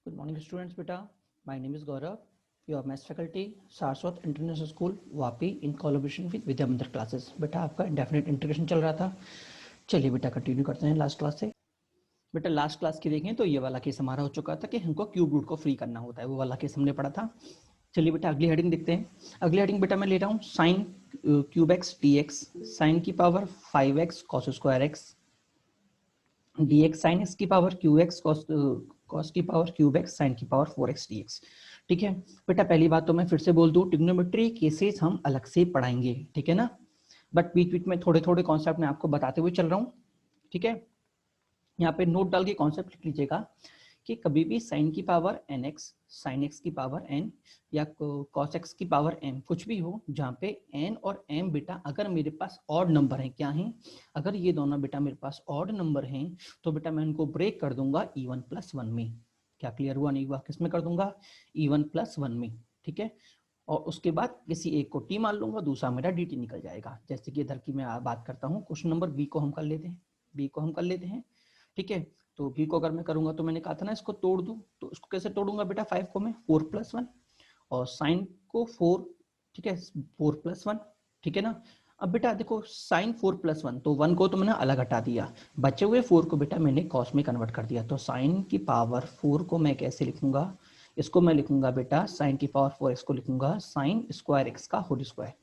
Good morning, students. Beta, my name is Gaurav. Your maths faculty, Saraswat International School, Vapi, in collaboration with विद्या मंदिर classes. बेटा आपका indefinite integration चल रहा था. चलिए बेटा कंटिन्यू करते हैं लास्ट क्लास से. बेटा लास्ट क्लास की देखें तो ये वाला केस हमारा हो चुका था कि हमको क्यूब रूट को फ्री करना होता है. वो वाला केस हमने पढ़ा था. चलिए बेटा अगली हेडिंग देखते हैं. अगली हेडिंग बेटा मैं ले रहा हूँ sine cube x d x, sine की power 5x cos square x dx sin x की पावर qx cos की पावर क्यूब एक्स साइन की पावर 4x dx. ठीक है बेटा, पहली बात तो मैं फिर से बोल दूं, ट्रिग्नोमेट्री केसेस हम अलग से पढ़ाएंगे, ठीक है ना, बट बीच बीच में थोड़े थोड़े कॉन्सेप्ट मैं आपको बताते हुए चल रहा हूँ. ठीक है, यहाँ पे नोट डाल के कॉन्सेप्ट लिख लीजिएगा कि कभी भी साइन की पावर nx, साइन x की पावर n या cos x की पावर m, कुछ भी हो जहाँ पे n और m बेटा अगर मेरे पास ऑड नंबर है, क्या है, अगर ये दोनों बेटा मेरे पास ऑड नंबर हैं तो बेटा मैं उनको ब्रेक कर दूंगा e1 + 1 में. क्या क्लियर हुआ नहीं हुआ? किसमें कर दूंगा? e1 + 1 में. ठीक है, और उसके बाद किसी एक को t मान लूंगा, दूसरा मेरा dt निकल जाएगा. जैसे कि इधर की मैं बात करता हूँ, क्वेश्चन नंबर बी को हम कर लेते हैं. बी को हम कर लेते हैं. ठीक है, तो बी को अगर मैं करूंगा तो मैंने कहा था ना इसको तोड़ दूं, तो इसको कैसे तोड़ूंगा बेटा? 5 को मैं 4 + 1 और साइन को 4. ठीक है, 4 + 1. ठीक है ना. अब बेटा देखो साइन 4 + 1, तो 1 को तो मैंने अलग हटा दिया, बचे हुए 4 को बेटा मैंने कॉस में कन्वर्ट कर दिया. तो साइन की पावर 4 को मैं कैसे लिखूंगा? इसको मैं लिखूंगा बेटा साइन की पावर 4x को लिखूंगा साइन स्क्वायर एक्स का whole square,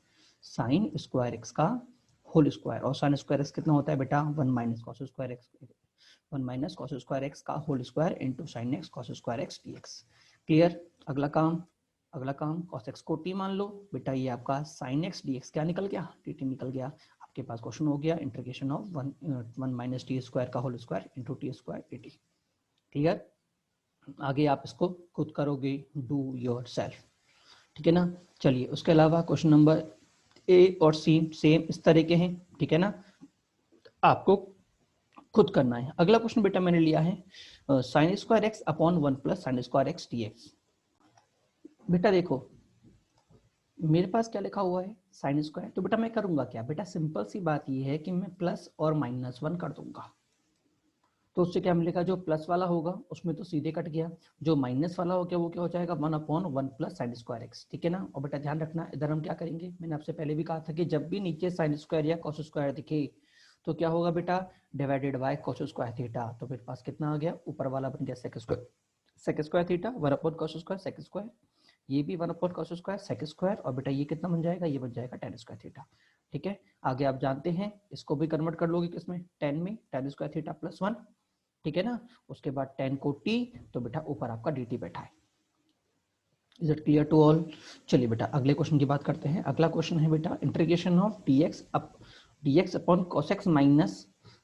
sine square x का होल स्क्वायर. और साइन स्क्वायर एक्स कितना होता है बेटा? 1 - cos square x, 1 - cos square x का whole square into sine x cos square x dx. Clear? अगला काम cos x को t मान लो बेटा, ये आपका sin x dx क्या निकल गया? dt निकल गया. आपके पास क्वेश्चन हो गया इंटीग्रेशन ऑफ 1 - t स्क्वायर का whole square into t square dt. Clear? आगे आप इसको खुद करोगे, डू योर सेल्फ. ठीक है ना. चलिए उसके अलावा क्वेश्चन नंबर ए और सी सेम इस तरह के हैं. ठीक है ना, आपको खुद करना है. अगला क्वेश्चन बेटा मैंने लिया है sign square x upon 1 + sign square x dx. बेटा देखो मेरे पास क्या लिखा हुआ है? Sine square. तो बेटा मैं करूंगा क्या बेटा? सिंपल सी बात ये है कि मैं प्लस और -1 कर दूंगा. तो उससे क्या मिलेगा? जो प्लस वाला होगा उसमें तो सीधे कट गया, जो माइनस वाला हो गया वो क्या हो जाएगा? 1/1 + साइन स्क्वायर एक्स. ठीक है ना. और बेटा ध्यान रखना, इधर हम क्या करेंगे, मैंने आपसे पहले भी कहा था कि जब भी नीचे साइन स्क्वायर या कॉस स्क्वायर दिखे तो क्या होगा बेटा? Divided by cos square theta. तो मेरे पास कितना आ गया? ऊपर वाला बन गया sec square theta 1/cos square sec square, ये भी 1/cos स्क्वायर सेक स्क्वायर, और बेटा ये कितना बन जाएगा? ये बन जाएगा tan स्क्वायर थीटा. ठीक है, आगे आप जानते हैं इसको भी कन्वर्ट कर लोगे किसमें? tan में, tan स्क्वायर थीटा +1. ठीक है ना. उसके बाद tan को t, तो बेटा ऊपर आपका dt बैठा है. Is it clear to all? चलिए बेटा अगले क्वेश्चन की बात करते हैं. अगला क्वेश्चन है बेटा integration of dx upon cos x minus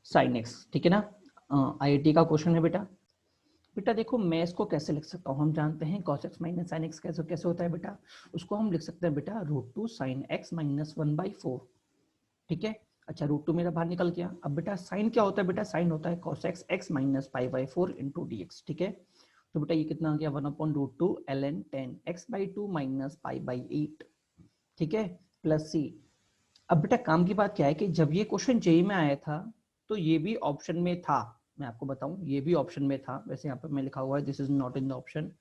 sin x. ठीक है ना, IIT का क्वेश्चन है बेटा. बेटा देखो मैं इसको कैसे लिख सकता हूँ, हम जानते हैं cos x minus sin x कैसे कैसे होता है बेटा. उसको हम लिख सकते हैं बेटा √2 sin x - 1/4. ठीक है, अच्छा √2 मेरा बाहर निकल गया. अब बेटा साइन क्या होता है? बेटा साइन होता है cos x x - π/4 into dx. ठीक है, तो बेटा ये कितना आ गया? 1/√2 ln tan x/2 - π/8. ठीक है, प्लस c. अब बेटा काम की बात क्या है कि जब ये क्वेश्चन जेई में आया था तो ये भी ऑप्शन में था. मैं आपको बताऊं ये भी ऑप्शन में था. वैसे यहाँ पे मैं लिखा हुआ है this is not in the option.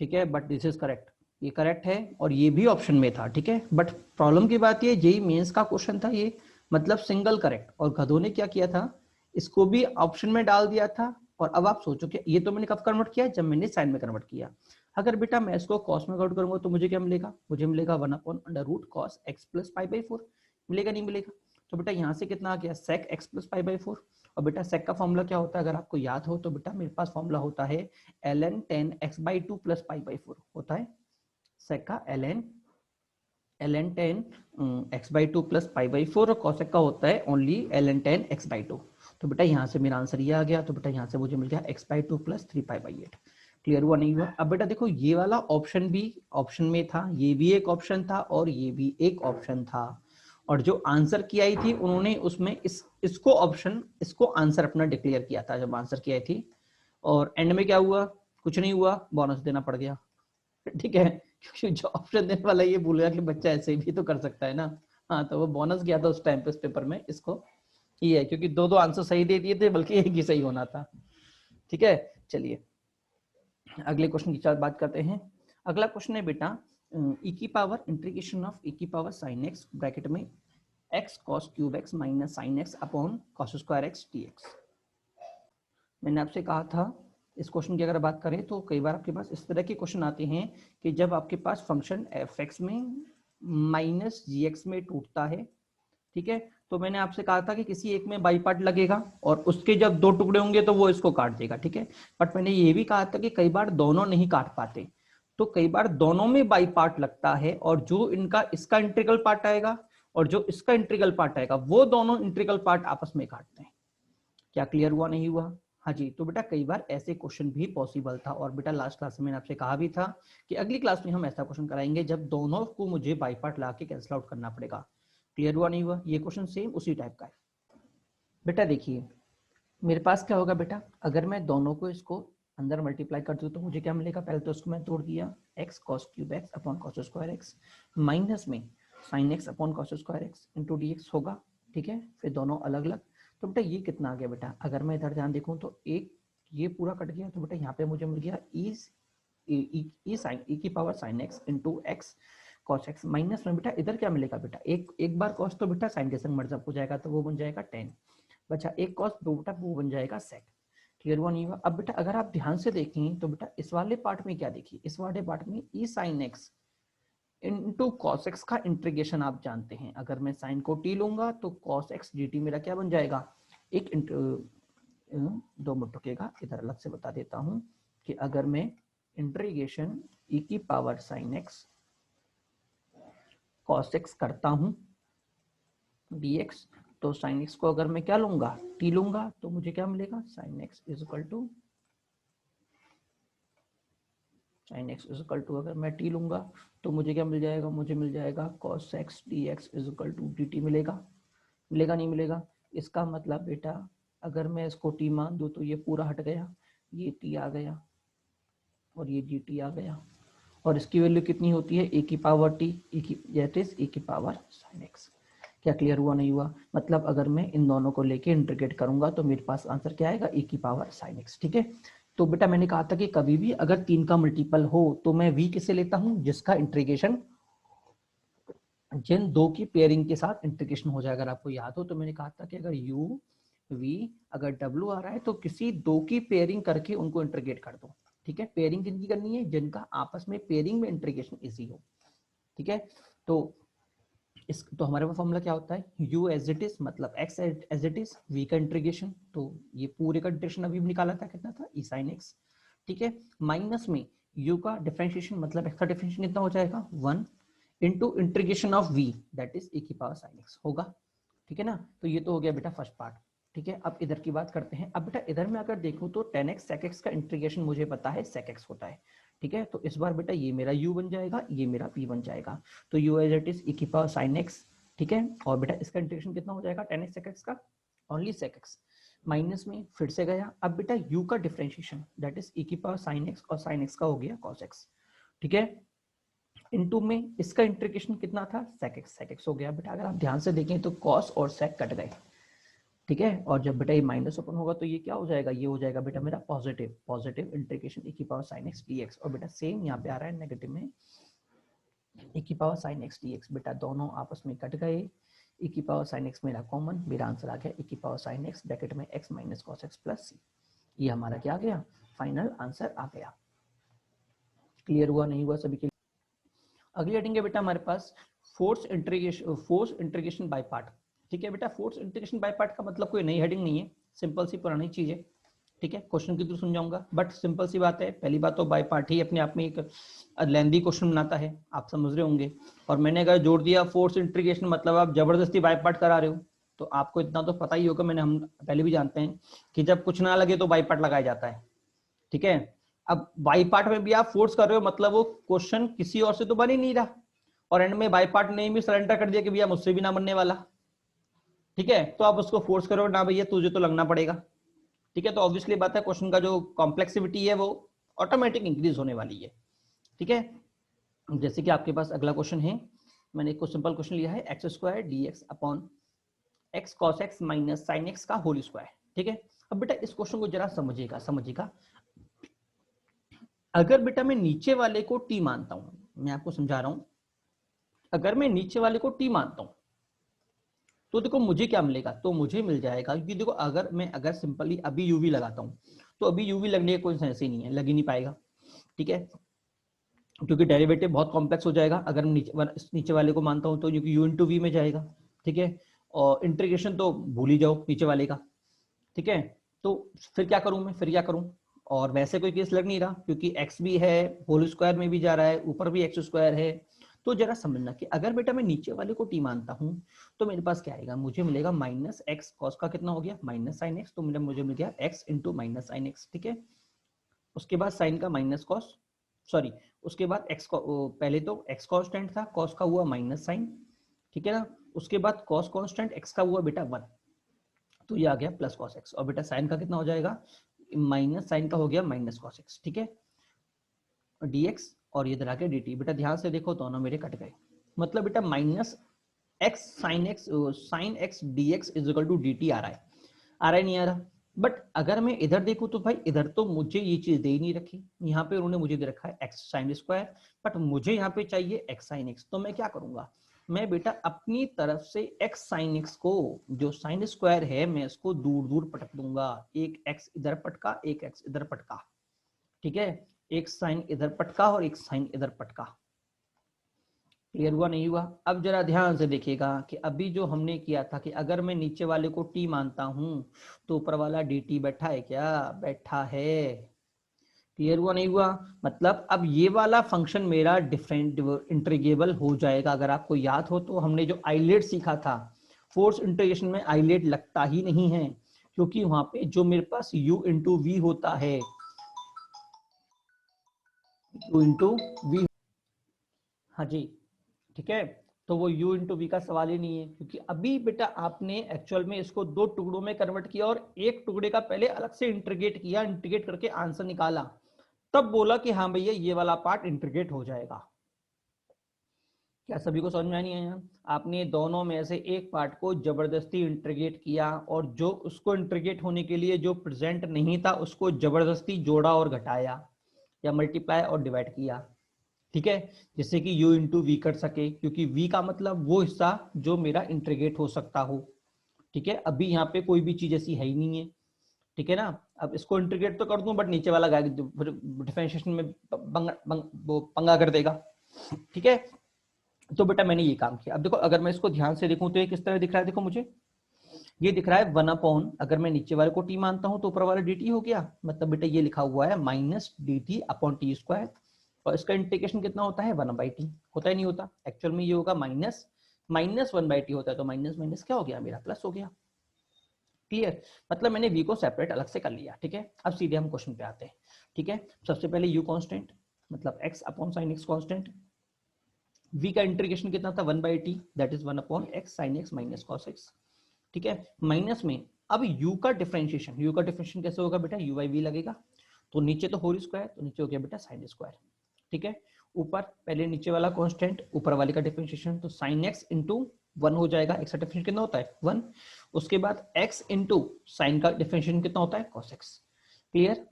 ठीक है, बट दिस इज करेक्ट. ये करेक्ट है और ये भी ऑप्शन में था. ठीक है, बट प्रॉब्लम की बात ये जेई मेंस का क्वेश्चन था ये, मतलब सिंगल करेक्ट, और गधों ने क्या किया था, इसको भी ऑप्शन में डाल दिया था. और अब आप सोचो कि ये तो मैंने कब कन्वर्ट किया? जब मैंने साइन में कन्वर्ट किया. अगर बेटा मैं इसको कॉस में कन्वर्ट करूंगा तो मुझे क्या मिलेगा? मुझे मिलेगा 1/√cos x + π/4. मिलेगा नहीं मिलेगा? तो बेटा यहाँ से कितना आ गया? sec x + π/4. और बेटा sec का फॉर्मूला क्या होता है अगर आपको याद हो तो बेटा मेरे पास फॉर्मूला होता है ln tan x/2 + π/4 होता है. sec का ln tan x/2 + π/4 और cosec का होता है ओनली ln tan x/2. तो बेटा यहाँ से मेरा आंसर ये आ गया. तो बेटा यहाँ से मुझे मिल गया x/2 + 3π/8. क्लियर हुआ नहीं हुआ? अब बेटा देखो ये वाला ऑप्शन भी ऑप्शन में था, ये भी एक ऑप्शन था और ये भी एक ऑप्शन था. और जो आंसर की आई थी उन्होंने उसमें इसको आंसर अपना डिक्लेयर किया था जब आंसर की आई थी. और एंड में क्या हुआ? कुछ नहीं हुआ, बोनस देना पड़ गया. ठीक है, क्योंकि जो ऑप्शन देने वाला ये भूल गया कि बच्चा ऐसे भी तो कर सकता है ना. हाँ, तो वो बोनस गया था उस टाइम पे उस पेपर में इसको. ये है क्योंकि दो आंसर सही दे दिए थे, बल्कि एक ही सही होना था. ठीक है, चलिए अगले क्वेश्चन की बात करते हैं। अगला क्वेश्चन है बेटा ई की पावर इंटीग्रेशन ऑफ ई की पावर साइन एक्स ब्रैकेट में x cos cube x minus sign x upon cos square x d x. मैंने आपसे कहा था इस क्वेश्चन की अगर बात करें तो कई बार आपके पास इस तरह के क्वेश्चन आते हैं कि जब आपके पास फंक्शन एफ एक्स में माइनस जी एक्स में टूटता है, ठीक है, तो मैंने आपसे कहा था कि किसी एक में बाई पार्ट लगेगा और उसके जब दो टुकड़े होंगे तो वो इसको काट देगा, ठीक है। बट मैंने ये भी कहा था कि कई बार दोनों नहीं काट पाते, तो कई बार दोनों में बाई पार्ट लगता है और जो इनका इसका इंटीग्रल पार्ट आएगा और जो इसका इंटीग्रल पार्ट आएगा वो दोनों इंटीग्रल पार्ट आपस में काटते हैं। क्या क्लियर हुआ नहीं हुआ? हाँ जी। तो बेटा कई बार ऐसे क्वेश्चन भी पॉसिबल था और बेटा लास्ट क्लास में मैंने आपसे कहा भी था कि अगली क्लास में हम ऐसा क्वेश्चन कराएंगे जब दोनों को मुझे बाई पार्ट ला के कैंसिल आउट करना पड़ेगा। क्लियर हुआ नहीं हुआ? ये क्वेश्चन सेम उसी टाइप का है। बेटा देखिए मेरे पास क्या होगा बेटा, अगर मैं दोनों को इसको अंदर मल्टीप्लाई कर दूं तो मुझे क्या मिलेगा, पहले तो उसको मैं तोड़ दिया, x cos cube x upon cos square x minus में sine x upon cos square x into d x होगा, ठीक है। फिर दोनों अलग अलग, तो बेटा ये कितना आ गया बेटा, अगर मैं इधर ध्यान देखूं तो एक ये पूरा कट गया, तो बेटा यहाँ पे मुझे मिल गया ई की power sine x into x cos x minus में बेटा इधर क्या मिलेगा बेटा, एक बार कॉस तो बेटा साइन के संग मर्ज हो जाएगा तो वो बन जाएगा 10 बचा एक कॉस दो बेटा वो बन जाएगा सेक। क्लियर हुआ नहीं हुआ? अब बेटा अगर आप ध्यान से देखें तो बेटा इस वाले पार्ट में क्या देखिए, इस वाले पार्ट में e sine x into cos x का इंटीग्रेशन आप जानते हैं, अगर मैं साइन को टी लूंगा तो कॉस एक्स डी टी मेरा क्या बन जाएगा, एक 2 मिनट रुकेगा इधर अलग से बता देता हूं कि अगर मैं इंटीग्रेशन ई की power sine x cos x करता हूं dx, तो साइन एक्स को अगर मैं क्या लूंगा, टी लूंगा, तो मुझे क्या मिलेगा, sine X is equal to अगर मैं टी लूंगा तो मुझे क्या मिल जाएगा, मुझे मिल जाएगा cos x dx is equal to dt मिलेगा। मिलेगा नहीं मिलेगा? इसका मतलब बेटा अगर मैं इसको टी मान दूं तो ये पूरा हट गया, ये टी आ गया और ये dt आ गया, और इसकी वैल्यू कितनी होती है, ए की पावर टी, ए की दैट इज ए की पावर साइन एक्स। क्या क्लियर हुआ नहीं हुआ? मतलब अगर मैं इन दोनों को लेके इंटीग्रेट करूंगा तो मेरे पास आंसर क्या आएगा, ए की पावर साइन एक्स, ठीक है। तो बेटा मैंने कहा था कि कभी भी अगर 3 का मल्टीपल हो तो मैं v किसे लेता हूं, जिसका इंटीग्रेशन जिन दो की पेयरिंग के साथ इंटीग्रेशन हो जाए। अगर आपको याद हो तो मैंने कहा था कि अगर u v अगर w आ रहा है तो किसी दो की पेयरिंग करके उनको इंटीग्रेट कर दो, ठीक है। पेयरिंग किनकी करनी है, जिनका आपस में पेयरिंग में इंटीग्रेशन इजी हो, ठीक है। तो हमारे पास फॉर्मूला क्या होता है, u एज इट इज मतलब x as it is, v का इंटीग्रेशन, तो ये पूरे का इंटीग्रेशन अभी निकाला था, कितना था, e sin x, ठीक है, माइनस में u का डिफरेंशिएशन मतलब x का डिफरेंशिएशन कितना हो जाएगा 1 into integration of v that is e की पावर sin x होगा, ठीक है ना। तो ये तो हो गया बेटा फर्स्ट पार्ट, ठीक है। अब इधर की बात करते हैं। अब बेटा इधर में अगर देखूं तो 10x sec x का इंटीग्रेशन मुझे पता है sec x होता है, ठीक है। तो इस बार बेटा ये मेरा u बन जाएगा, ये मेरा p बन जाएगा, तो u as it is e की पावर sin x, ठीक है। और बेटा इसका इंटीग्रेशन कितना हो जाएगा 10x sec x का, ओनली sec x, माइनस में फिर से गया। अब बेटा u का डिफरेंशिएशन दैट इज e की पावर sin x और sin x का हो गया cos x, ठीक है, इनटू में इसका इंटीग्रेशन कितना था sec x हो गया। बेटा अगर आप ध्यान से देखें तो cos और sec कट गए, ठीक है, और जब बेटा ये माइनस ओपन होगा तो ये क्या हो जाएगा, ये हो जाएगा बेटा मेरा पॉजिटिव इंटीग्रेशन e की पावर sin x dx, और बेटा सेम यहाँ पे आ रहा है नेगेटिव में e की पावर sin x dx, बेटा दोनों आपस में कट गए, e की पावर sin x मेरा कॉमन, मेरा आंसर आ गया e की पावर sin x ब्रैकेट में x minus cos x plus c, ये हमारा क्या आ गया, फाइनल आंसर आ गया। क्लियर हुआ नहीं हुआ सभी के? अगली हेडिंग है बेटा हमारे पास फोर्स इंटीग्रेशन बाय पार्ट, ठीक है बेटा। फोर्स इंटीग्रेशन बाय पार्ट का मतलब कोई नई हेडिंग नहीं है, सिंपल सी पुरानी चीज है, ठीक है। क्वेश्चन की तो सुन जाऊंगा बट सिंपल सी बात है, पहली बात तो बाय पार्ट ही अपने आप में एक लेंदी क्वेश्चन बनाता है, आप समझ रहे होंगे। और मैंने अगर जोड़ दिया फोर्स इंटीग्रेशन मतलब आप जबरदस्ती बाय पार्ट करा रहे हो, तो आपको इतना तो पता ही होगा, मैंने हम पहले भी जानते हैं कि जब कुछ ना लगे तो बाय पार्ट लगाया जाता है, ठीक है। अब बाई पार्ट में भी आप फोर्स कर रहे हो मतलब वो क्वेश्चन किसी और से तो बन ही नहीं रहा, और एंड में बाई पार्ट ने भी सरेंडर कर दिया कि भैया मुझसे भी ना बनने वाला, ठीक है। तो आप उसको फोर्स करो ना भैया तुझे तो लगना पड़ेगा, ठीक है। तो ऑब्वियसली बात है क्वेश्चन का जो कॉम्प्लेक्सिविटी है वो ऑटोमेटिक इंक्रीज होने वाली है, ठीक है। जैसे कि आपके पास अगला क्वेश्चन है, मैंने एक सिंपल क्वेश्चन लिया है x square D X upon x cos x minus sine x का होल स्क्वायर, ठीक है। अब बेटा इस क्वेश्चन को जरा समझिएगा, अगर बेटा मैं नीचे वाले को टी मानता हूं, मैं आपको समझा रहा हूं, अगर मैं नीचे वाले को टी मानता हूं तो देखो मुझे क्या मिलेगा, तो मुझे मिल जाएगा, क्योंकि देखो अगर सिंपली अभी यूवी लगाता हूं तो अभी यूवी लगने का कोई सेंस ही नहीं है, लग ही नहीं पाएगा, ठीक है, क्योंकि डेरिवेटिव बहुत कॉम्प्लेक्स हो जाएगा। अगर मैं नीचे वाले को मानता हूं तो क्योंकि यू इंटू वी में जाएगा, ठीक है, और इंटीग्रेशन तो भूल ही जाओ नीचे वाले का, ठीक है। तो फिर क्या करूं मैं, फिर क्या करूं, और वैसे कोई केस लग नहीं रहा क्योंकि x भी है, होल स्क्वायर में भी जा रहा है, ऊपर भी एक्स स्क्वायर है। तो जरा समझना कि अगर बेटा मैं नीचे वाले को टी मानता हूं तो मेरे पास क्या आएगा, मुझे मिलेगा माइनस एक्स कॉस का कितना हो गया माइनस साइन एक्स, तो मुझे मिल गया x into minus sine x, ठीक है। उसके बाद साइन का माइनस कॉस, सॉरी, उसके बाद एक्स पहले तो एक्स कांस्टेंट था, कॉस का हुआ माइनस साइन, ठीक है ना। उसके बाद कॉस कांस्टेंट एक्स का हुआ बेटा 1, तो ये आ गया प्लस कॉस एक्स, और बेटा साइन का कितना हो जाएगा, माइनस साइन का हो गया माइनस कॉस एक्स, ठीक है, dx, और ये इधर आके dt। बेटा ध्यान से देखो दोनों मेरे कट गए, मतलब बेटा minus x sine x d x is equal to d t आ रहा है, आ रहा है नहीं आ रहा। बट अगर मैं इधर देखूं तो भाई इधर तो मुझे ये चीज दे ही नहीं रखी, यहाँ पे उन्होंने मुझे दे रखा है एक्स साइन स्क्वायर, बट मुझे यहाँ पे चाहिए एक्स साइन एक्स, तो मैं क्या करूंगा, मैं बेटा अपनी तरफ से एक्स साइन एक्स को, जो साइन स्क्वायर है, मैं इसको दूर दूर पटक दूंगा, एक एक्स इधर पटका, एक एक्स इधर पटका, ठीक है, एक साइन इधर पटका और एक साइन इधर पटका। क्लियर हुआ नहीं हुआ? अब जरा ध्यान से देखिएगा कि अभी जो हमने किया था कि अगर मैं नीचे वाले को टी मानता हूं तो ऊपर वाला डी टी बैठा है क्या, बैठा है। क्लियर हुआ नहीं हुआ? मतलब अब ये वाला फंक्शन मेरा डिफरेंट इंटीग्रेबल हो जाएगा। अगर आपको याद हो तो हमने जो आइलेट सीखा था, फोर्स इंटीग्रेशन में आइलेट लगता ही नहीं है, क्योंकि वहां पे जो मेरे पास u इंटू वी होता है, u इंटू वी, हाँ जी, ठीक है, तो वो u इंटू वी का सवाल ही नहीं है, क्योंकि अभी बेटा आपने एक्चुअल में इसको दो टुकड़ों में कन्वर्ट किया और एक टुकड़े का पहले अलग से इंटीग्रेट किया, इंटीग्रेट करके आंसर निकाला, तब बोला कि हाँ भैया ये वाला पार्ट इंटीग्रेट हो जाएगा। क्या सभी को समझ में नहीं आया? आपने दोनों में से एक पार्ट को जबरदस्ती इंटीग्रेट किया, और जो उसको इंटीग्रेट होने के लिए जो प्रेजेंट नहीं था उसको जबरदस्ती जोड़ा और घटाया, या मल्टीप्लाई और डिवाइड किया, ठीक है, जिससे कि u इंटू वी कर सके, क्योंकि v का मतलब वो हिस्सा जो मेरा इंटीग्रेट हो सकता हो, ठीक है। अभी यहाँ पे कोई भी चीज ऐसी है ही नहीं है, ठीक है ना। अब इसको इंटीग्रेट तो कर दूं, बट नीचे वाला डिफरेंशिएशन में वो पंगा कर देगा, ठीक है। तो बेटा मैंने ये काम किया। अब देखो अगर मैं इसको ध्यान से देखूं तो ये किस तरह दिख रहा है, देखो मुझे ये दिख रहा है 1/, अगर मैं नीचे वाले को t मानता हूं तो ऊपर वाला dt हो गया, मतलब बेटा ये लिखा हुआ है minus dt upon T square, और इसका इंटीग्रेशन कितना होता है 1/t, होता ही नहीं होता, एक्चुअल में ये होगा माइनस 1/t होता है, तो माइनस माइनस क्या हो गया मेरा प्लस हो गया। क्लियर? मतलब मैंने v को सेपरेट अलग से कर लिया, ठीक है। अब सीधे हम क्वेश्चन पे आते हैं, ठीक है। सबसे पहले u कांस्टेंट, मतलब x upon sine x constant, v का इंटीग्रेशन कितना था 1/t, that is 1 upon x sin x minus cos x, ठीक है, माइनस में अब u का डिफरेंशिएशन कैसे होगा बेटा, u बाई v लगेगा, तो नीचे तो होल स्क्वायर, तो नीचे हो गया बेटा साइन स्क्वायर, ठीक है। ऊपर पहले नीचे वाला कांस्टेंट, ऊपर वाले का डिफरेंशिएशन, तो साइन x इंटू 1 हो जाएगा, x का डिफरेंशिएशन कितना होता है 1, उसके बाद x इंटू साइन का डिफरेंशिएशन कितना होता है cos x। क्लियर?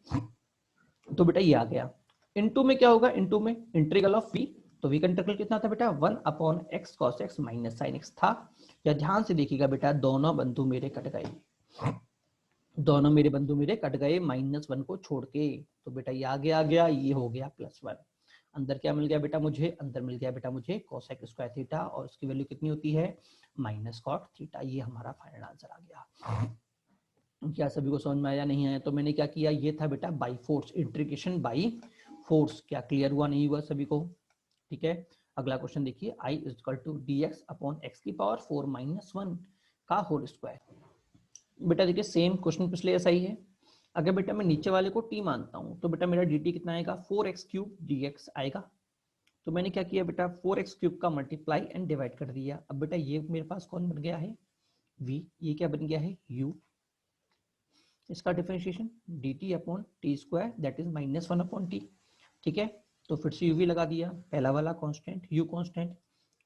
तो बेटा ये आ गया, इनटू में क्या होगा, इनटू में इंटीग्रल ऑफ v, तो v का इंटीग्रल कितना था बेटा 1 upon x cos x minus sin x था। या ध्यान से देखिएगा बेटा दोनों बंधु मेरे कट गए, दोनों मेरे बंधु मेरे कट गए -1 को छोड़ के, तो बेटा ये आगे आ गया, ये हो गया +1, अंदर क्या मिल गया बेटा मुझे, अंदर मिल गया बेटा मुझे cos x स्क्वायर थीटा, और इसकी वैल्यू कितनी होती है माइनस cot थीटा। ये हमारा फाइनल आंसर आ गया। क्या सभी को समझ में आया नहीं आया? तो मैंने क्या किया, ये था बेटा by force, integration by force. क्या क्लियर हुआ नहीं हुआ सभी को? ठीक है, अगला क्वेश्चन देखिए, i is equal to D X upon X की पावर 4-1 का होल स्क्वायर। बेटा देखिए सेम क्वेश्चन पिछले ऐसा ही है। अगर बेटा मैं नीचे वाले को t मानता हूं तो बेटा मेरा dt कितना आएगा 4x³ dx आएगा। तो मैंने क्या किया बेटा 4x³ का मल्टीप्लाई एंड डिवाइड कर दिया। अब बेटा ये मेरे पास कौन बन गया है v, ये क्या बन गया है u, इसका differentiation dt upon T square that is -1 upon T. ठीक है, तो फिर से u लगा दिया, पहला वाला कांस्टेंट u कांस्टेंट,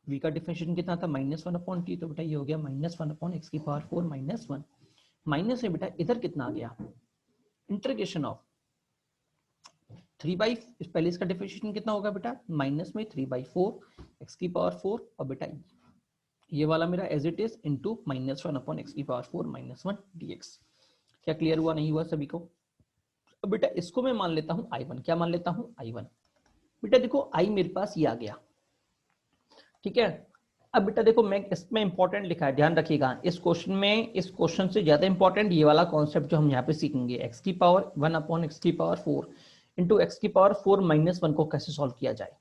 v का डिफरेंशिएशन कितना था -1 अपॉन टी, तो बेटा ये हो गया -1 अपॉन एक्स की पावर 4 -1 माइनस है बेटा इधर कितना आ गया इंटीग्रेशन ऑफ पहले इसका डिफरेंशिएशन कितना होगा बेटा, माइनस में 3/4 एक्स की पावर 4 और बेटा ये वाला मेरा as it is into -1 upon X की पावर 4 -1 dx। क्या क्लियर हुआ नहीं हुआ सभी को? अब बेटा इसको मैं मान लेता हूं I1। क्या मान लेता हूं? I1। बेटा देखो I मेरे पास ये आ गया, ठीक है। अब बेटा देखो मैं इसमें इंपॉर्टेंट लिखा है, ध्यान रखिएगा इस क्वेश्चन में, इस क्वेश्चन से ज्यादा इंपॉर्टेंट ये वाला कॉन्सेप्ट जो हम यहाँ पे सीखेंगे, एक्स की पावर 1 अपॉन एक्स की पावर 4 इंटू एक्स की पावर 4 -1 को कैसे सॉल्व किया जाए।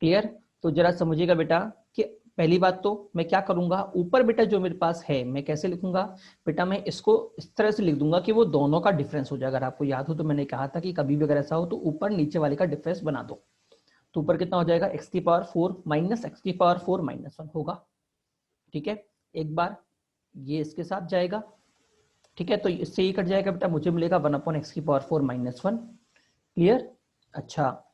क्लियर? तो जरा समझिएगा बेटा कि पहली बात तो मैं क्या करूंगा, ऊपर बेटा जो मेरे पास है मैं कैसे लिखूंगा बेटा, मैं इसको इस तरह से लिख दूंगा कि वो दोनों का डिफरेंस हो जाए। अगर आपको याद हो तो मैंने कहा था कि कभी भी अगर ऐसा हो तो ऊपर नीचे वाले का डिफरेंस बना दो। तो ऊपर कितना हो जाएगा, एक्स की पावर 4 माइनस एक्स की पावर 4 -1 होगा, ठीक है। एक बार ये इसके साथ जाएगा, ठीक है, तो इससे ये कट जाएगा बेटा, मुझे मिलेगा 1 अपॉन एक्स की पावर 4 -1। क्लियर? अच्छा,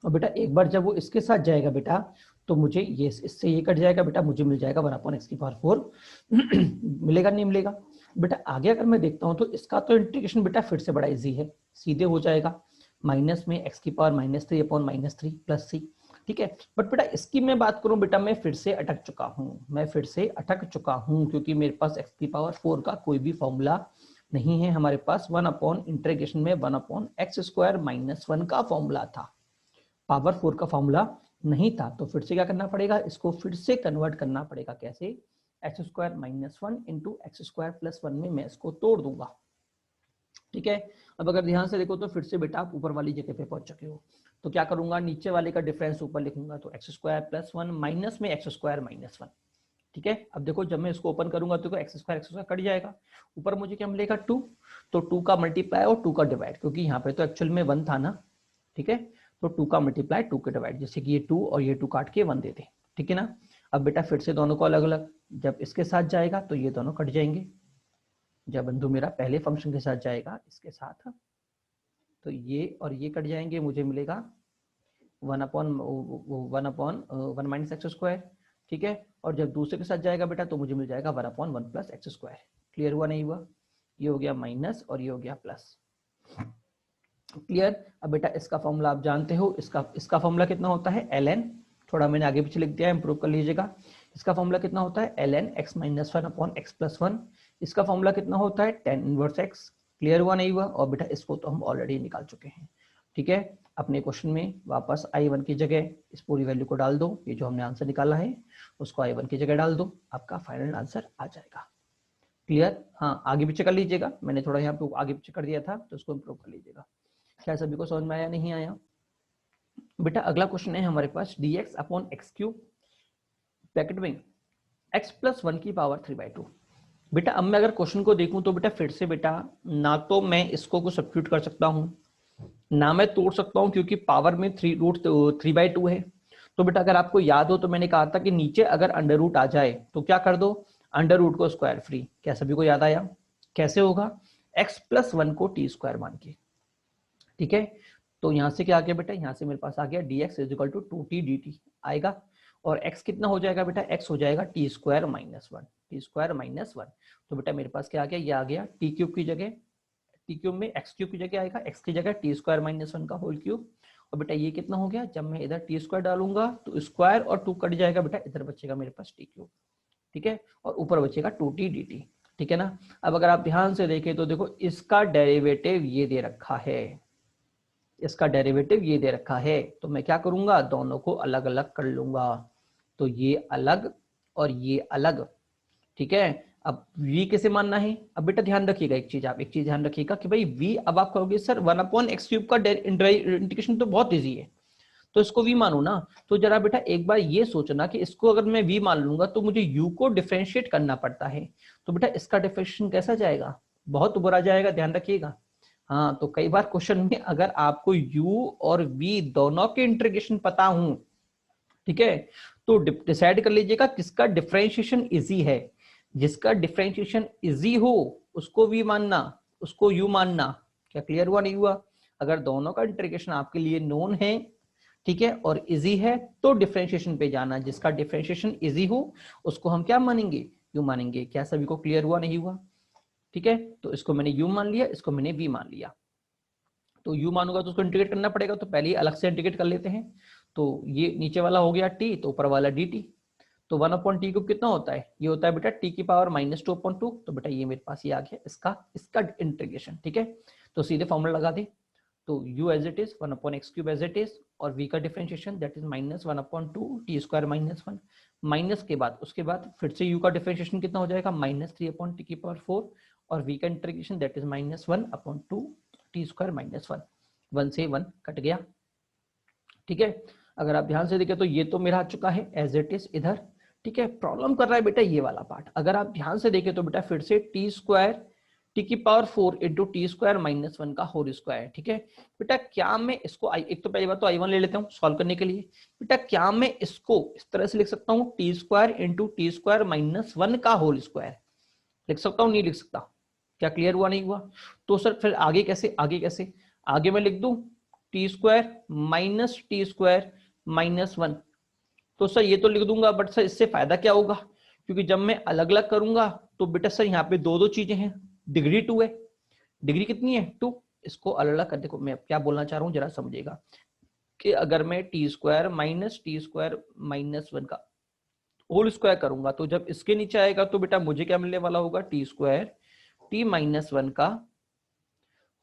और बेटा एक बार जब वो इसके साथ जाएगा बेटा तो मुझे ये इससे ये कट जाएगा बेटा, मुझे मिल जाएगा 1 अपॉन एक्स की पावर 4 मिलेगा नहीं मिलेगा? बेटा आगे अगर मैं देखता हूं तो इसका तो इंटीग्रेशन बेटा फिर से बड़ा इजी है, सीधे हो जाएगा माइनस में एक्स की पावर -3 अपॉन -3 प्लस सी, ठीक है। बट बेटा इसकी मैं बात करूं बेटा, मैं फिर से अटक चुका हूं क्योंकि मेरे पास एक्स की पावर 4 का कोई भी फॉर्मूला नहीं है। हमारे पास 1 अपॉन इंटीग्रेशन में 1 अपॉन एक्स स्क्वायर -1 का फॉर्मूला था, पावर 4 का फॉर्मूला नहीं था। तो फिर से क्या करना पड़ेगा, इसको फिर से कन्वर्ट करना पड़ेगा। कैसे? X square -1 into X square +1 में मैं इसको तोड़ दूंगा, ठीक है। अब अगर ध्यान से देखो तो फिर से बेटा आप ऊपर वाली जगह पे पहुंच चुके हो। तो क्या करूंगा, नीचे वाले का डिफरेंस ऊपर लिखूंगा, तो एक्स स्क्वायर +1 माइनस में एक्स स्क्वायर -1, ठीक है। अब देखो जब मैं इसको ओपन करूंगा तो एक्स स्क्वायर कट जाएगा, ऊपर मुझे क्या मिलेगा 2, तो 2 का मल्टीप्लाई और 2 का डिवाइड, क्योंकि यहाँ पे तो एक्चुअल में 1 था ना, ठीक है। तो 2 का मल्टीप्लाई 2 के डिवाइड, जैसे कि ये 2 और ये 2 काट के 1 दे दे, ठीक है ना। अब बेटा फिर से दोनों को अलग अलग, जब इसके साथ जाएगा तो ये दोनों कट जाएंगे, जब बंधु मेरा पहले फंक्शन के साथ जाएगा इसके साथ तो ये और ये कट जाएंगे, मुझे मिलेगा 1 अपॉन 1 माइनस एक्स स्क्वायर, ठीक है। और जब दूसरे के साथ जाएगा बेटा तो मुझे मिल जाएगा 1 upon 1 plus x square. Clear हुआ नहीं हुआ? ये हो गया माइनस और ये हो गया प्लस। क्लियर? अब बेटा इसका फॉर्मूला आप जानते हो, इसका फॉर्मूला कितना होता है, ln, थोड़ा मैंने आगे पीछे लिख दिया है, इंप्रूव कर लीजिएगा। इसका फॉर्मूला कितना होता है, ln x - 1 अपॉन x + 1। इसका फॉर्मूला कितना होता है, tan इनवर्स x। क्लियर हुआ नहीं हुआ? और बेटा इसको तो हम ऑलरेडी निकाल चुके हैं, ठीक है। अपने क्वेश्चन में वापस I1 की जगह इस पूरी वैल्यू को डाल दो, ये जो हमने आंसर निकाला है उसको I1 की जगह डाल दो, आपका फाइनल आंसर आ जाएगा। क्लियर? हाँ, आगे पीछे कर लीजिएगा, मैंने थोड़ा यहाँ पे आगे पीछे कर दिया था तो उसको इम्प्रूव कर लीजिएगा। क्या सभी को समझ में आया नहीं आया? बेटा अगला क्वेश्चन है हमारे पास dx upon x cube bracket में x + 1 की पावर 3/2। बेटा अब मैं अगर क्वेश्चन को देखूं तो बेटा फिर से बेटा ना तो मैं इसको को सब्स्टिट्यूट कर सकता हूं ना मैं तोड़ सकता हूं, क्योंकि पावर में 3√3/2 है। तो बेटा अगर आपको याद हो तो मैंने कहा था कि नीचे अगर अंडर रूट आ जाए तो क्या कर दो, अंडर रूट को स्क्वायर फ्री। क्या सभी को याद आया? कैसे होगा, x + 1 को t² मान के, ठीक है। तो यहां से क्या आ गया बेटा, यहां से मेरे पास आ गया dx = 2t dt आएगा, और x कितना हो जाएगा बेटा, x हो जाएगा t² - 1। तो बेटा मेरे पास क्या आ गया, ये आ गया t³ की जगह, t³ में x³ की जगह आएगा, x की जगह t² - 1 का होल क्यूब। और बेटा ये कितना हो गया, जब मैं इधर t² डालूंगा तो स्क्वायर और 2 कट जाएगा बेटा, इधर बचेगा मेरे पास t³, ठीक है, और ऊपर बचेगा 2t dt, ठीक है ना। अब अगर आप ध्यान से देखें तो देखो इसका डेरिवेटिव ये दे रखा है, इसका डेरिवेटिव ये दे रखा है, तो मैं क्या करूंगा, दोनों को अलग अलग कर लूंगा। तो ये अलग और ये अलग, ठीक है। अब v किसे मानना है, अब बेटा ध्यान रखिएगा एक चीज, आप एक चीज ध्यान रखिएगा कि भाई v, अब आप कहोगे सर 1/x³ का इंटीग्रेशन तो बहुत इजी है, तो इसको v मानू ना। तो जरा बेटा एक बार ये सोचना कि इसको अगर मैं v मान लूंगा तो मुझे u को डिफरेंशिएट करना पड़ता है, तो बेटा इसका डिफरेंशिएशन कैसा जाएगा, बहुत बुरा जाएगा, ध्यान रखिएगा। हाँ, तो कई बार क्वेश्चन में अगर आपको u और v दोनों के इंटीग्रेशन पता हूं, ठीक है, तो डिसाइड कर लीजिएगा किसका डिफरेंशिएशन इजी है। जिसका डिफरेंशिएशन इजी हो उसको v मानना, उसको u मानना। क्या क्लियर हुआ नहीं हुआ? अगर दोनों का इंटीग्रेशन आपके लिए नोन है, ठीक है, और इजी है, तो डिफरेंशिएशन पे जाना। जिसका डिफरेंशिएशन इजी हो उसको हम क्या मानेंगे, u मानेंगे। क्या सभी को क्लियर हुआ नहीं हुआ? ठीक है, तो इसको मैंने u मान लिया, इसको मैंने v मान लिया, तो u मानूंगा तो उसको इंटीग्रेट करना पड़ेगा, तो पहले ही अलग से इंटीग्रेट कर लेते हैं। तो ये नीचे वाला हो गया t, तो ऊपर वाला dt। तो 1/t क्यूब कितना होता है, ये होता है बेटा t की पावर -2/2। तो बेटा ये मेरे पास ये आ गया इसका इंटीग्रेशन, ठीक है। तो सीधे फॉर्मूला लगा दे, तो u as it is 1/x cube as it is, और v का differentiation that is -1/2 t square -1, minus के बाद उसके बाद फिर से u का डिफरेंशिएशन कितना हो जाएगा -3/t की पावर 4, और v का integration that is -1/2 t square -1, 1 से 1 कट गया, ठीक है। अगर आप ध्यान से देखें तो ये तो मेरा आ चुका है एज इट इज इधर, ठीक है। प्रॉब्लम कर रहा है बेटा ये वाला पार्ट, अगर आप ध्यान से देखें तो बेटा फिर से टी स्क्वायर टी की पावर 4 इंटू टी स्क्वायर -1 का होल स्क्वायर, ठीक है। बेटा क्या मैं इसको एक तो पहली बात तो I1 ले लेता हूँ सॉल्व करने के लिए। बेटा क्या मैं इसको इस तरह से लिख सकता हूँ T square into T square -1 का होल स्क्वायर, लिख सकता हूँ नहीं लिख सकता? क्या क्लियर हुआ नहीं हुआ? तो सर फिर आगे कैसे, आगे मैं लिख दूं T square minus T square -1। तो सर ये तो लिख दूंगा, बट सर इससे फायदा क्या होगा, क्योंकि जब मैं अलग अलग करूंगा तो बेटा सर यहाँ पे दो चीजें हैं, डिग्री 2 है, डिग्री कितनी है 2। इसको अलग अलग कर, देखो मैं क्या बोलना चाह रहा हूँ जरा समझिएगा, कि अगर मैं टी स्क्वायर -1 का होल स्क्वायर करूंगा तो जब इसके नीचे आएगा तो बेटा मुझे क्या मिलने वाला होगा टी स्क्वायर t-1 का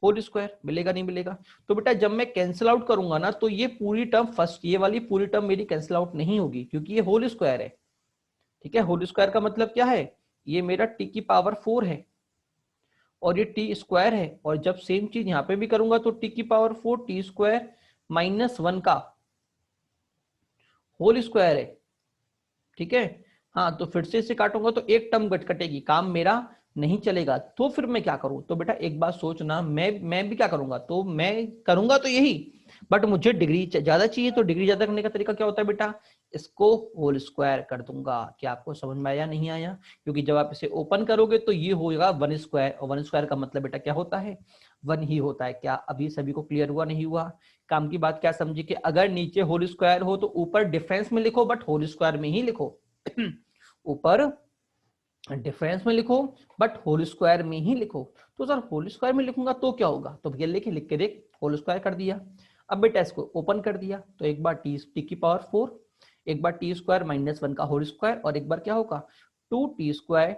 होल स्क्वायर, मिलेगा नहीं मिलेगा? तो बेटा जब मैं कैंसिल आउट करूंगा ना तो ये पूरी टर्म फर्स्ट ये वाली पूरी टर्म मेरी कैंसिल आउट नहीं होगी, क्योंकि ये होल स्क्वायर है, ठीक है। होल स्क्वायर का मतलब क्या है, ये मेरा t की पावर 4 है और ये t स्क्वायर है, और जब सेम चीज यहां पे भी करूंगा तो t की पावर 4 t स्क्वायर -1 का होल स्क्वायर है, ठीक है। हाँ तो फिर से इसे काटूंगा तो एक टर्म कटेगी, काम मेरा नहीं चलेगा। तो फिर मैं क्या करूं, तो बेटा एक बात सोचना, मैं भी क्या करूंगा, तो मैं करूंगा तो यही, बट मुझे डिग्री ज्यादा चाहिए। तो डिग्री ज्यादा करने का तरीका क्या होता है बेटा, इसको होल स्क्वायर कर दूंगा। क्या आपको समझ में आया नहीं आया? क्योंकि जब आप इसे ओपन करोगे तो ये होगा 1 स्क्वायर, और 1 स्क्वायर का मतलब बेटा क्या होता है 1 ही होता है। क्या अभी सभी को क्लियर हुआ नहीं हुआ? काम की बात क्या समझी कि अगर नीचे होल स्क्वायर हो तो ऊपर डिफरेंस में लिखो, बट होल स्क्वायर में ही लिखो ऊपर डिफरेंस में लिखो बट होल स्क्वायर में ही लिखो। तो सर होल स्क्वायर में लिखूंगा तो क्या होगा, तो भैया लिख के देख, होल स्क्वायर कर दिया। अब बेटा इसको ओपन कर दिया तो एक बार टी की पावर 4, एक बार टी स्क्वायर -1 का होल स्क्वायर, और एक बार क्या होगा 2t स्क्वायर,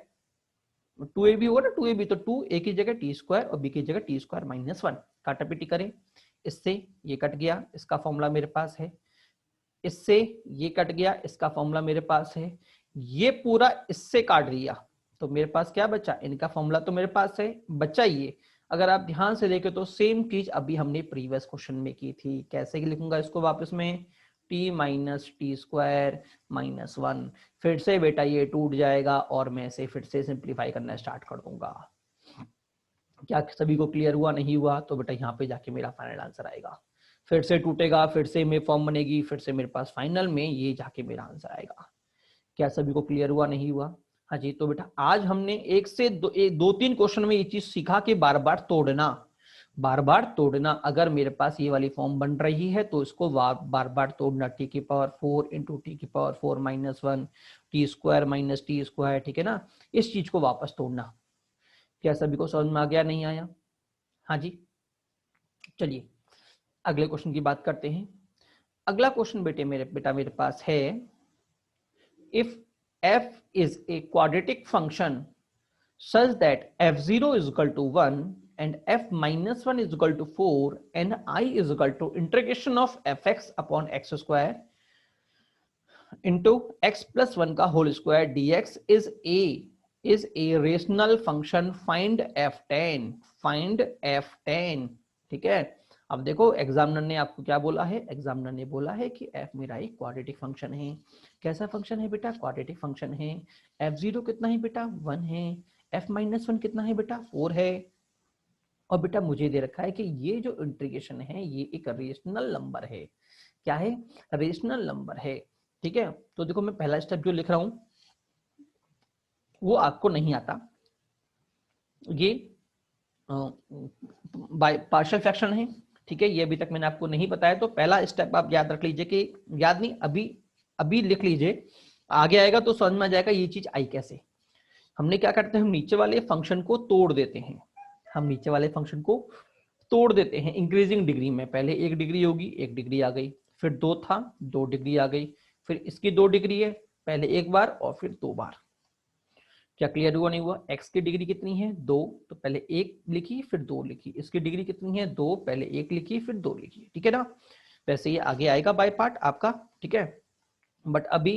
2a भी होगा ना 2a भी, तो 2a की जगह टी स्क्वायर और b की जगह टी स्क्वायर -1, काटा पीटी करें, इससे ये कट गया, इसका फॉर्मूला मेरे पास है, इससे ये कट गया, इसका फॉर्मूला मेरे पास है, ये पूरा इससे काट दिया, तो मेरे पास क्या बचा, इनका फॉर्मूला तो मेरे पास है, बचा ये। अगर आप ध्यान से देखें तो सेम चीज अभी हमने प्रीवियस क्वेश्चन में की थी। कैसे लिखूंगा इसको वापस में, t माइनस टी स्क्वायर -1, फिर से बेटा ये टूट जाएगा और मैं इसे फिर से सिंप्लीफाई करना स्टार्ट कर दूंगा। क्या सभी को क्लियर हुआ नहीं हुआ? तो बेटा यहाँ पे जाके मेरा फाइनल आंसर आएगा, फिर से टूटेगा, फिर से में फॉर्म बनेगी, फिर से मेरे पास फाइनल में ये जाके मेरा आंसर आएगा। क्या सभी को क्लियर हुआ नहीं हुआ? हाँ जी। तो बेटा आज हमने एक से दो तीन क्वेश्चन में ये चीज सीखा कि बार बार तोड़ना। अगर मेरे पास ये वाली फॉर्म बन रही है तो इसको बार बार तोड़ना, टी की पावर 4 इंटू टी की power 4 -1 T square minus T square, ठीक है ना, इस चीज को वापस तोड़ना। क्या सभी को समझ में आ गया नहीं आया? हाँ जी। चलिए अगले क्वेश्चन की बात करते हैं। अगला क्वेश्चन बेटा मेरे पास है, if f is a quadratic function such that f0 is equal to 1 and f minus 1 is equal to 4 and I is equal to integration of fx upon x square into x plus 1 का whole square dx is a rational function, find f10, ठीक है। अब देखो examiner ने आपको क्या बोला है, एग्जामिनर ने बोला है कि f मेरा एक क्वाड्रेटिक फंक्शन है। कैसा फंक्शन है बेटा, क्वाड्रेटिक फंक्शन है। f0 कितना है बेटा 1 है, f माइनस 1 कितना है बेटा 4 है, और बेटा मुझे दे रखा है कि ये जो इंटीग्रेशन है ये एक रेशनल नंबर है। क्या है, रेशनल नंबर है, ठीक है। तो देखो मैं पहला स्टेप जो लिख रहा हूं वो आपको नहीं आता, ये पार्शियल फ्रैक्शन है, ठीक है, ये अभी तक मैंने आपको नहीं बताया। तो पहला स्टेप आप याद रख लीजिए, कि याद नहीं अभी लिख लीजिए, आगे आएगा तो समझ में आ जाएगा ये चीज आई कैसे। हमने क्या करते हैं, हम नीचे वाले फंक्शन को तोड़ देते हैं, हम नीचे वाले फंक्शन को तोड़ देते हैं इंक्रीजिंग डिग्री में। पहले 1 डिग्री होगी, 1 डिग्री आ गई, फिर 2 था, 2 डिग्री आ गई, फिर इसकी 2 डिग्री है, पहले 1 बार और फिर 2 बार। क्या क्लियर हुआ नहीं हुआ? x की डिग्री कितनी है 2, तो पहले 1 लिखी फिर 2 लिखी। इसकी डिग्री कितनी है 2, पहले 1 लिखी फिर 2 लिखी। ठीक है ना? वैसे ये आगे आएगा बाय पार्ट आपका। ठीक है, बट अभी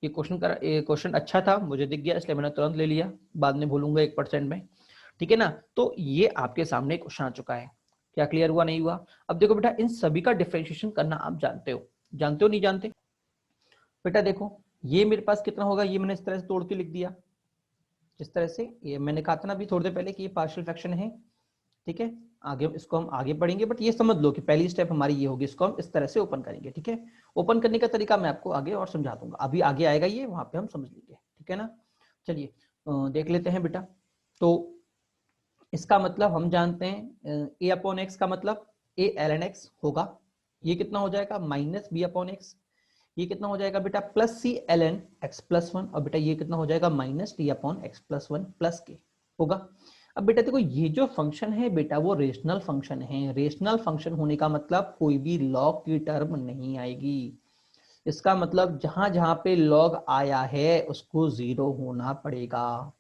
ये क्वेश्चन अच्छा था, मुझे दिख गया इसलिए मैंने तुरंत ले लिया, बाद में भूलूंगा 1% में। ठीक है ना? तो ये आपके सामने क्वेश्चन आ चुका है। क्या क्लियर हुआ नहीं हुआ? अब देखो बेटा, इन सभी का डिफरेंशिएशन करना आप जानते हो, जानते हो नहीं जानते? बेटा देखो, ये मेरे पास कितना होगा, ये मैंने इस तरह से तोड़ के लिख दिया, जिस तरह से ये मैंने कहा था ना अभी थोड़ी देर पहले कि ये पार्शियल फ्रैक्शन है। ठीक है, आगे इसको हम आगे पढ़ेंगे, बट ये समझ लो कि पहली स्टेप हमारी ये होगी, इसको हम इस तरह से ओपन करेंगे। ठीक है, ओपन करने का तरीका मैं आपको आगे और समझा दूंगा, अभी आगे आएगा ये, वहां पे हम समझ लेंगे। ठीक है ना? चलिए देख लेते हैं बेटा। तो इसका मतलब हम जानते हैं ए अपॉन एक्स का मतलब ए एल एन एक्स होगा। ये कितना हो जाएगा माइनस बी अपॉन एक्स। ये कितना हो जाएगा बेटा plus C L N X plus 1। और बेटा ये कितना हो जाएगा minus T upon X plus 1 plus K होगा। अब बेटा देखो, ये जो फंक्शन है बेटा वो रेशनल फंक्शन है। रेशनल फंक्शन होने का मतलब कोई भी लॉग की टर्म नहीं आएगी। इसका मतलब जहां जहां पे लॉग आया है उसको 0 होना पड़ेगा।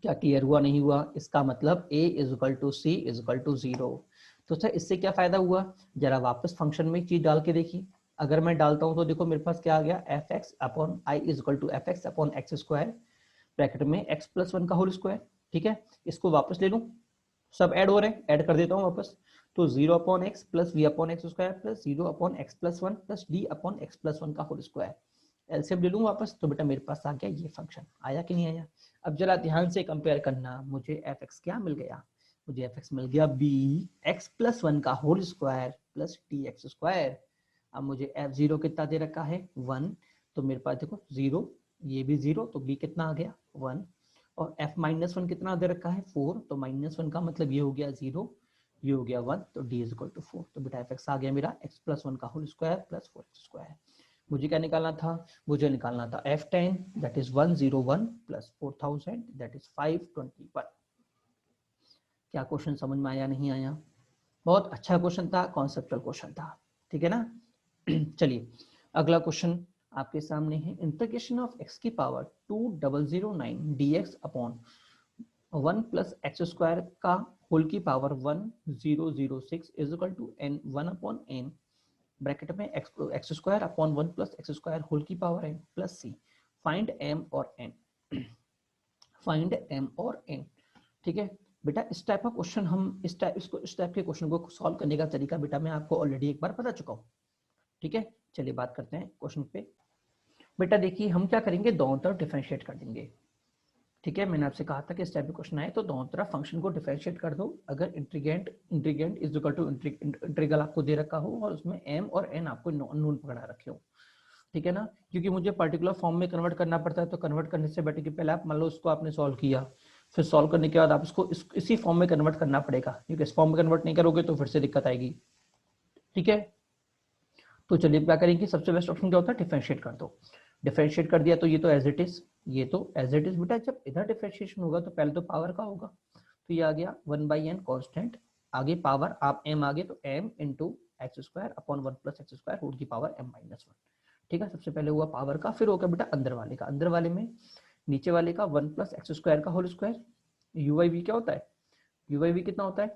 क्या क्लियर हुआ नहीं हुआ? इसका मतलब a is equal to C is equal to 0। तो सर इससे क्या फायदा हुआ? जरा वापस फंक्शन में चीज डाल के देखिए। अगर मैं डालता हूं तो देखो मेरे पास क्या आ गया, F X upon I is equal to F X upon X square, bracket में एक्स प्लस 1 का होल स्क्वायर। ठीक है, इसको वापस ले लूं, सब ऐड हो रहे हैं, ऐड कर देता हूं वापस। तो 0 upon X plus V upon X square plus 0 upon X plus 1 plus D upon X plus 1 का होल स्क्वायर। एलसीएम ले लूं वापस, तो बेटा मेरे पास आ गया ये फंक्शन। आया कि नहीं आया? अब जरा ध्यान से कंपेयर करना, मुझे एफ एक्स क्या मिल गया? मुझे एफ एक्स मिल गया बी एक्स प्लस 1 का whole square plus T X square. अब मुझे एफ जीरो कितना दे रखा है 1, तो मेरे पास देखो 0, ये भी 0, तो बी कितना आ गया 1। और f माइनस 1 कितना दे रखा है 4, तो माइनस 1 का मतलब ये हो गया 0, ये हो गया 1, तो d इज इक्वल टू 4। तो बेटा एफ एक्स आ गया मेरा x प्लस 1 का whole square plus 4x square. मुझे क्या निकालना था? मुझे निकालना था f10 that is 101 plus 4000 that is 521। क्या क्वेश्चन समझ में आया नहीं आया? बहुत अच्छा क्वेश्चन था, कॉन्सेप्चुअल क्वेश्चन था। ठीक है ना? चलिए अगला क्वेश्चन आपके सामने है, इंटीग्रेशन ऑफ x की power 2009 dx upon 1 plus x square का होल की power 1006 is equal to n 1 upon n, bracket में x square upon 1 plus x square whole की power n plus C. Find m और n। Find m और n। ठीक है बेटा, इस टाइप का क्वेश्चन हम इस टाइप के क्वेश्चन को सॉल्व करने का तरीका बेटा मैं आपको ऑलरेडी एक बार बता चुका हूँ। ठीक है, चलिए बात करते हैं क्वेश्चन पे। बेटा देखिए हम क्या करेंगे, दोनों तरफ डिफरेंशिएट कर देंगे। ठीक है, मैंने आपसे कहा था कि इस टाइप के क्वेश्चन आए तो दोनों तरफ फंक्शन को डिफरेंशिएट कर दो। अगर integrand is equal to integral आपको दे रखा हो और उसमें m और n आपको नोन पकड़ा रखे हो। ठीक है ना? क्योंकि मुझे पर्टिकुलर फॉर्म में कन्वर्ट करना पड़ता है, तो कन्वर्ट करने से बेटे कि पहले आप मान लो इसको आपने सॉल्व किया, फिर सॉल्व करने के बाद आप इसको इसी फॉर्म में कन्वर्ट करना पड़ेगा, क्योंकि इस फॉर्म में कन्वर्ट नहीं करोगे तो फिर से दिक्कत आएगी। ठीक है, तो चलिए क्या करेंगे, सबसे बेस्ट ऑप्शन क्या होता है, डिफरेंशिएट कर दो। डिफरेंशिएट कर दिया तो ये तो एज इट इज, ये तो एज इट इज। बेटा जब इधर डिफरेंशिएशन होगा तो पहले तो पावर का होगा, तो ये आ गया 1/n कांस्टेंट, आगे पावर आप m आगे तो m into X square upon 1 plus x square whole की पावर m-1। ठीक है, सबसे पहले हुआ पावर का, फिर होगा बेटा अंदर वाले का। अंदर वाले में नीचे वाले का 1 प्लस एक्स स्क्वायर का whole square, U by V क्या होता है, यू बाई वी कितना होता है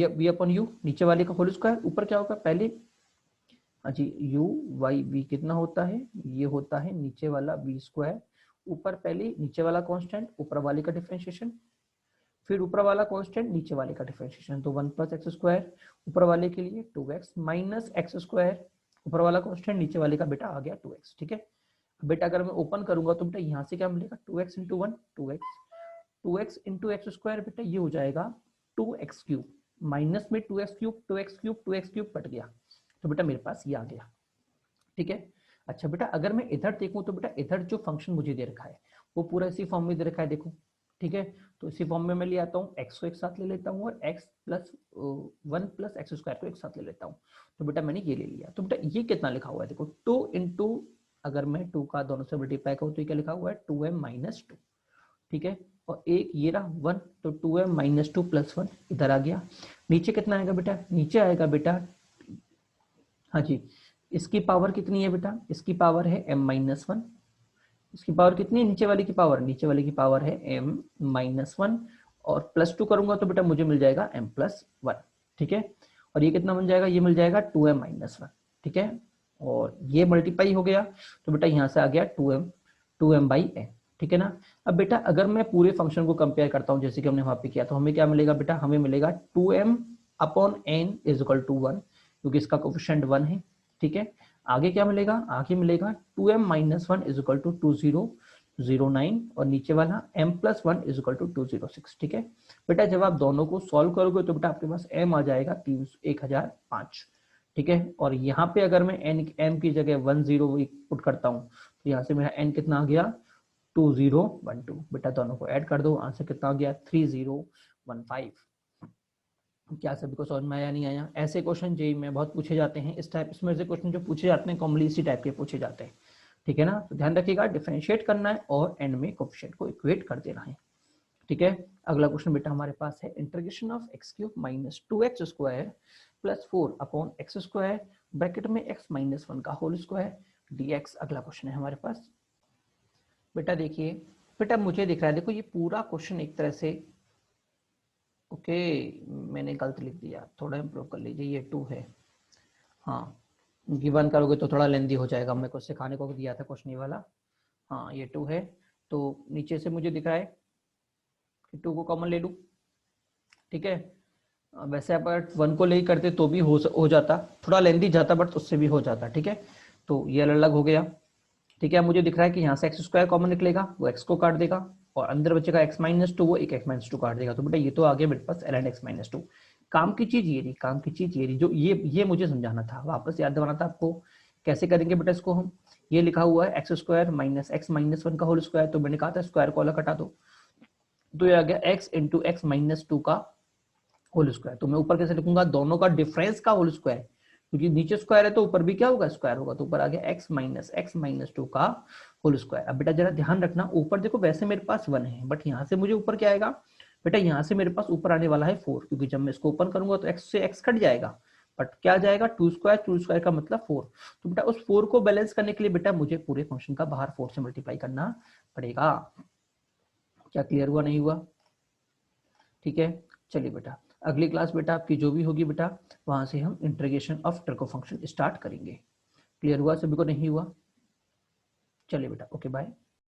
वी अपॉन यू, नीचे वाले का होल स्क्वायर, ऊपर क्या होगा पहले, जी यू वाई वी कितना होता है, ये होता है नीचे वाला वी स्क्वायर, ऊपर पहले नीचे वाला कांस्टेंट ऊपर वाले का डिफरेंशिएशन, फिर ऊपर वाला कांस्टेंट नीचे वाले का डिफरेंशिएशन, तो 1 प्लस एक्स स्क्वायर ऊपर वाले के लिए 2x माइनस एक्स स्क्वायर, ऊपर वाला कांस्टेंट नीचे वाले का बेटा आ गया 2x। ठीक है बेटा, अगर मैं ओपन करूंगा तो बेटा यहाँ से क्या मिलेगा 2x into 1 2x into X square, बेटा ये हो जाएगा 2x क्यूब, माइनस में 2x cube 2x cube 2x cube cut गया, तो बेटा मेरे पास ये आ गया। ठीक है, अच्छा बेटा अगर मैं इधर देखूं तो बेटा इधर जो फंक्शन मुझे दे रखा है वो पूरा इसी फॉर्म में दे रखा है, देखो। ठीक है, तो इसी फॉर्म में मैं ले आता हूँ, एक्स को एक साथ ले लेता हूँ और x plus 1 plus x square को एक साथ ले लेता हूँ, तो बेटा मैंने ये ले लिया। तो बेटा ये कितना लिखा हुआ है, देखो 2 इंटू, अगर मैं 2 का दोनों से मल्टीप्लाई करूँ तो क्या लिखा हुआ है 2m माइनस 2। ठीक है, और एक ये रहा 1, तो 2m माइनस 2 प्लस 1 इधर आ गया। नीचे कितना आएगा बेटा, नीचे आएगा बेटा, हाँ जी, इसकी पावर कितनी है बेटा, इसकी पावर है m माइनस 1। इसकी पावर कितनी है, नीचे वाली की पावर, नीचे वाली की पावर है m माइनस 1, और प्लस 2 करूंगा तो बेटा मुझे मिल जाएगा m प्लस 1। ठीक है, और ये कितना बन जाएगा, ये मिल जाएगा 2m माइनस 1। ठीक है, और ये मल्टीप्लाई हो गया तो बेटा यहाँ से आ गया 2m बाई n। ठीक है ना। अब बेटा अगर मैं पूरे फंक्शन को कंपेयर करता हूँ जैसे कि हमने वहां पे किया, तो हमें क्या मिलेगा बेटा, हमें मिलेगा 2m upon n is equal to 1, क्योंकि इसका कोफिशिएंट 1 है। ठीक है, आगे क्या मिलेगा, आगे मिलेगा 2m minus 1 is equal to 2009, और नीचे वाला m plus 1 is equal to 206। ठीक है बेटा, जब आप दोनों को सॉल्व करोगे तो बेटा आपके पास m आ जाएगा 1005। ठीक है, और यहाँ पे अगर मैं m की जगह 10 पुट करता हूँ तो यहाँ से मेरा n कितना आ गया, 2012। बेटा दोनों को ऐड कर दो, आंसर कितना आ गया, 3015। क्या सभी को समझ में आया, नहीं आया? ऐसे क्वेश्चन जेईई में बहुत पूछे जाते हैं, इस टाइप इसमें से क्वेश्चन जो पूछे जाते हैं कॉमनली इसी टाइप के पूछे जाते हैं। ठीक है ना, तो ध्यान रखिएगा, डिफरेंशिएट करना है और एंड में कोफिशिएंट को इक्वेट कर देना है। ठीक है, अगला क्वेश्चन बेटा हमारे पास है, integration of x cube minus 2x square plus 4 upon X square bracket में x माइनस 1 का होल स्क्वायर dx। अगला क्वेश्चन है हमारे पास। बेटा देखिए, बेटा मुझे दिख रहा है, देखो ये पूरा क्वेश्चन एक तरह से, ओके मैंने गलत लिख दिया, थोड़ा इम्प्रूव कर लीजिए, ये 2 है, हाँ गिवन करोगे तो थोड़ा लेंदी हो जाएगा, मेरे को सिखाने को दिया था क्वेश्चन ये वाला। हाँ ये 2 है, तो नीचे से मुझे दिख रहा है कि 2 को कॉमन ले लूँ। ठीक है, वैसे अगर 1 को ले करते तो भी हो जाता, थोड़ा लेंदी जाता बट उससे भी हो जाता। ठीक है, तो ये अलग हो गया। ठीक है, मुझे दिख रहा है कि यहाँ से एक्स स्क्वायर कॉमन निकलेगा, वो एक्स को काट देगा, और अंदर बचेगा एक्स माइनस 2, वो एक एक्स माइनस 2 काट देगा। तो बेटा ये तो आ गया मेरे पास ln x माइनस 2। काम की चीज ये रही, काम की चीज ये रही, जो ये मुझे समझाना था, वापस याद दिलाना था आपको। कैसे करेंगे बेटा इसको हम, ये लिखा हुआ है x square minus x minus 1 का होल स्क्वायर, तो मैंने कहा था स्क्वायर को अलग हटा दो, तो ये आ गया एक्स इंटू एक्स माइनस 2 का होल स्क्वायर। तो मैं ऊपर कैसे लिखूंगा, दोनों का डिफरेंस का होल स्क्वायर, क्योंकि नीचे स्क्वायर है तो ऊपर भी क्या होगा, स्क्वायर होगा, तो ऊपर आ गया एक्स माइनस 2 का होल स्क्वायर। अब बेटा जरा ध्यान रखना, ऊपर देखो वैसे मेरे पास 1 है, बट यहाँ से मुझे ऊपर क्या आएगा बेटा, यहाँ से मेरे पास ऊपर आने वाला है 4, क्योंकि जब मैं इसको ओपन करूंगा तो एक्स से एक्स कट जाएगा, बट क्या जाएगा 2 स्क्वायर का मतलब 4। तो बेटा उस 4 को बैलेंस करने के लिए बेटा मुझे पूरे फंक्शन का बाहर 4 से मल्टीप्लाई करना पड़ेगा। क्या क्लियर हुआ, नहीं हुआ? ठीक है, चलिए बेटा अगली क्लास बेटा आपकी जो भी होगी बेटा, वहां से हम इंटीग्रेशन ऑफ ट्रको फंक्शन स्टार्ट करेंगे। क्लियर हुआ सभी को, नहीं हुआ? चलिए बेटा, ओके बाय।